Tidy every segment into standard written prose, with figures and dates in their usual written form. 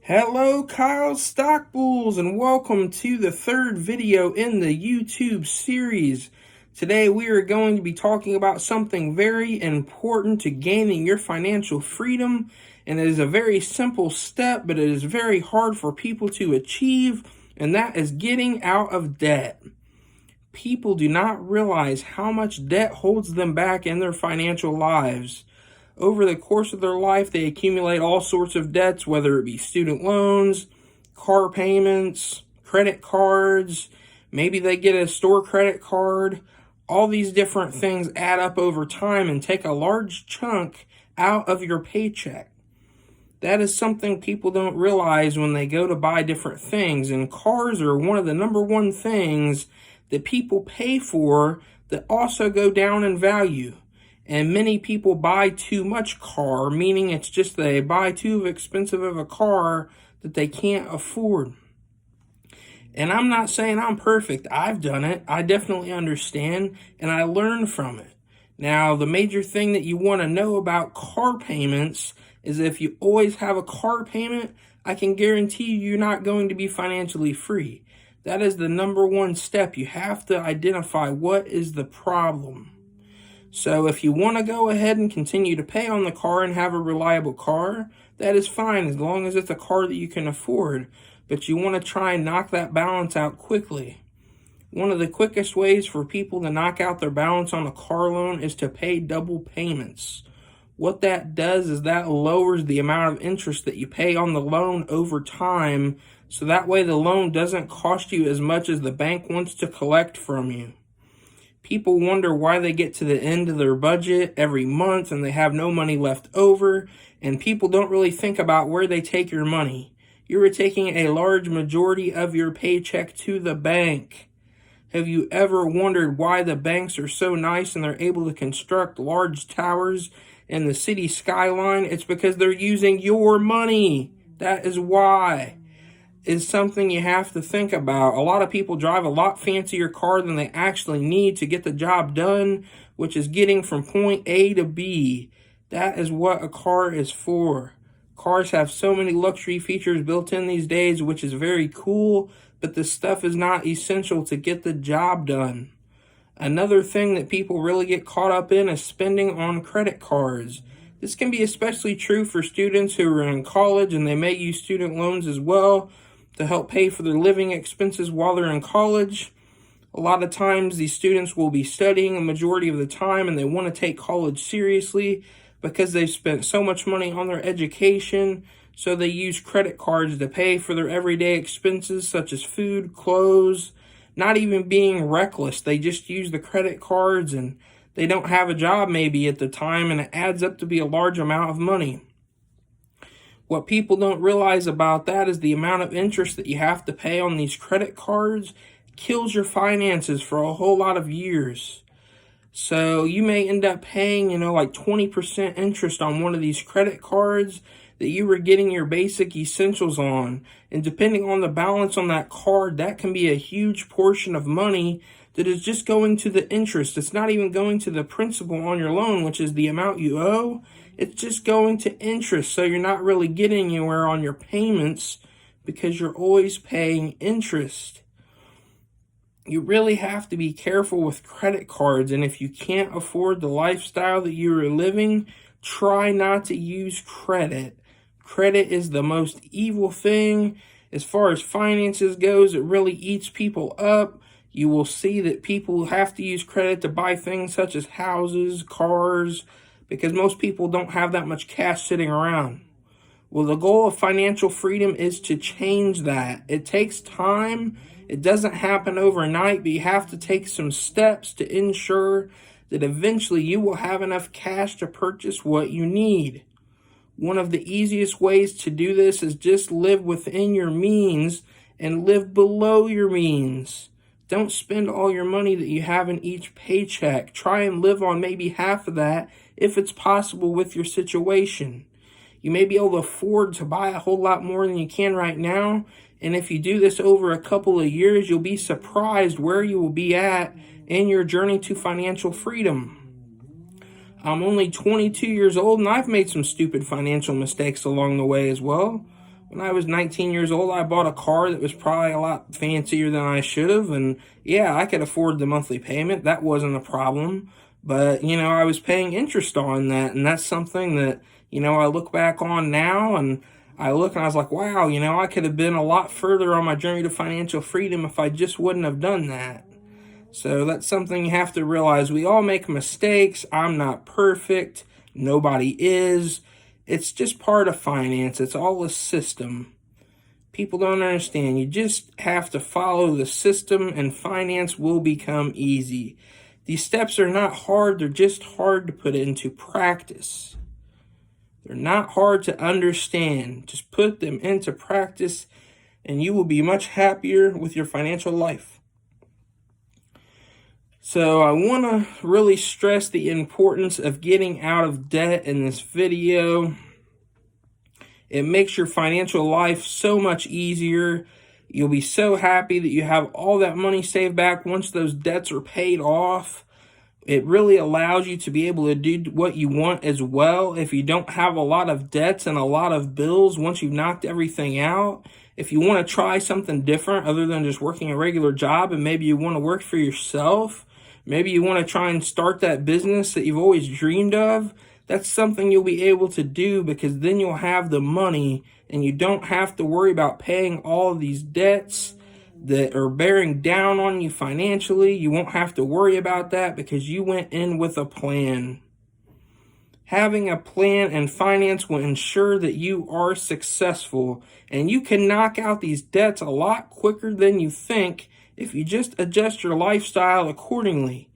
Hello, Kyle Stock Bulls, and welcome to the third video in the YouTube series. Today we are going to be talking about something very important to gaining your financial freedom, and it is a very simple step, but it is very hard for people to achieve, and that is getting out of debt. People do not realize how much debt holds them back in their financial lives. Over the course of their life, they accumulate all sorts of debts, whether it be student loans, car payments, credit cards, maybe they get a store credit card. All these different things add up over time and take a large chunk out of your paycheck. That is something people don't realize when they go to buy different things, and cars are one of the number one things that people pay for that also go down in value. And many people buy too much car, meaning it's just they buy too expensive of a car that they can't afford. And I'm not saying I'm perfect. I've done it. I definitely understand, and I learned from it. Now, the major thing that you want to know about car payments is if you always have a car payment, I can guarantee you're not going to be financially free. That is the number one step. You have to identify what is the problem. So if you want to go ahead and continue to pay on the car and have a reliable car, that is fine as long as it's a car that you can afford. But you want to try and knock that balance out quickly. One of the quickest ways for people to knock out their balance on a car loan is to pay double payments. What that does is that lowers the amount of interest that you pay on the loan over time, so that way the loan doesn't cost you as much as the bank wants to collect from you. People wonder why they get to the end of their budget every month and they have no money left over, and people don't really think about where they take your money. You're taking a large majority of your paycheck to the bank. Have you ever wondered why the banks are so nice and they're able to construct large towers in the city skyline? It's because they're using your money. That is why. Is something you have to think about. A lot of people drive a lot fancier car than they actually need to get the job done, which is getting from point A to B. That is what a car is for. Cars have so many luxury features built in these days, which is very cool, but this stuff is not essential to get the job done. Another thing that people really get caught up in is spending on credit cards. This can be especially true for students who are in college, and they may use student loans as well to help pay for their living expenses while they're in college. A lot of times these students will be studying a majority of the time and they want to take college seriously because they've spent so much money on their education, so they use credit cards to pay for their everyday expenses such as food, clothes, not even being reckless. They just use the credit cards and they don't have a job maybe at the time, and it adds up to be a large amount of money. What people don't realize about that is the amount of interest that you have to pay on these credit cards kills your finances for a whole lot of years. So you may end up paying, like 20% interest on one of these credit cards that you were getting your basic essentials on. And depending on the balance on that card, that can be a huge portion of money that is just going to the interest. It's not even going to the principal on your loan, which is the amount you owe. It's just going to interest, so you're not really getting anywhere on your payments because you're always paying interest. You really have to be careful with credit cards, and if you can't afford the lifestyle that you are living, try not to use credit. Credit is the most evil thing. As far as finances goes, it really eats people up. You will see that people have to use credit to buy things such as houses, cars, because most people don't have that much cash sitting around. Well, the goal of financial freedom is to change that. It takes time. It doesn't happen overnight, but you have to take some steps to ensure that eventually you will have enough cash to purchase what you need. One of the easiest ways to do this is just live within your means and live below your means. Don't spend all your money that you have in each paycheck. Try and live on maybe half of that if it's possible with your situation. You may be able to afford to buy a whole lot more than you can right now, and if you do this over a couple of years, you'll be surprised where you will be at in your journey to financial freedom. I'm only 22 years old, and I've made some stupid financial mistakes along the way as well. When I was 19 years old, I bought a car that was probably a lot fancier than I should have, and yeah, I could afford the monthly payment. That wasn't a problem. But, I was paying interest on that, and that's something that, I look back on now, and I look and I was like, wow, I could have been a lot further on my journey to financial freedom if I just wouldn't have done that. So that's something you have to realize. We all make mistakes. I'm not perfect. Nobody is. It's just part of finance. It's all a system. People don't understand. You just have to follow the system and finance will become easy. These steps are not hard. They're just hard to put into practice. They're not hard to understand. Just put them into practice and you will be much happier with your financial life. So I want to really stress the importance of getting out of debt in this video. It makes your financial life so much easier. You'll be so happy that you have all that money saved back once those debts are paid off. It really allows you to be able to do what you want as well. If you don't have a lot of debts and a lot of bills, once you've knocked everything out, if you want to try something different other than just working a regular job, and maybe you want to work for yourself, maybe you want to try and start that business that you've always dreamed of, that's something you'll be able to do, because then you'll have the money and you don't have to worry about paying all of these debts that are bearing down on you financially. You won't have to worry about that because you went in with a plan. Having a plan and finance will ensure that you are successful, and you can knock out these debts a lot quicker than you think if you just adjust your lifestyle accordingly.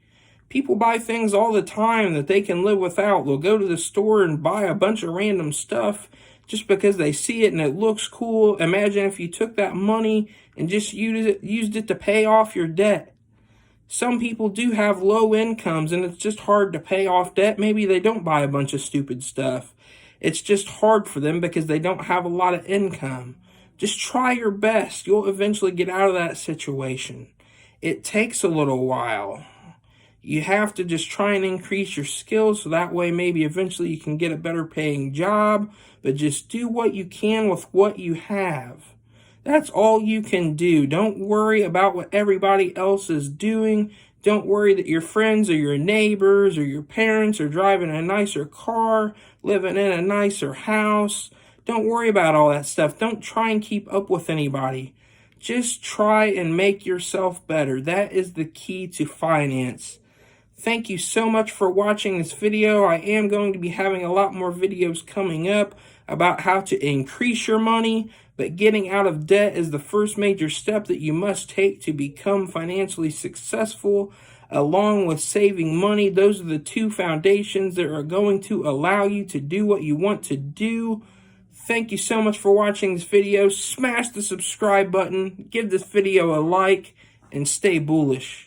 People buy things all the time that they can live without. They'll go to the store and buy a bunch of random stuff just because they see it and it looks cool. Imagine if you took that money and just used it to pay off your debt. Some people do have low incomes and it's just hard to pay off debt. Maybe they don't buy a bunch of stupid stuff. It's just hard for them because they don't have a lot of income. Just try your best. You'll eventually get out of that situation. It takes a little while. You have to just try and increase your skills so that way maybe eventually you can get a better paying job, but just do what you can with what you have. That's all you can do. Don't worry about what everybody else is doing. Don't worry that your friends or your neighbors or your parents are driving a nicer car, living in a nicer house. Don't worry about all that stuff. Don't try and keep up with anybody. Just try and make yourself better. That is the key to finance. Thank you so much for watching this video. I am going to be having a lot more videos coming up about how to increase your money, but getting out of debt is the first major step that you must take to become financially successful. Along with saving money, those are the two foundations that are going to allow you to do what you want to do. Thank you so much for watching this video. Smash the subscribe button, give this video a like, and stay bullish.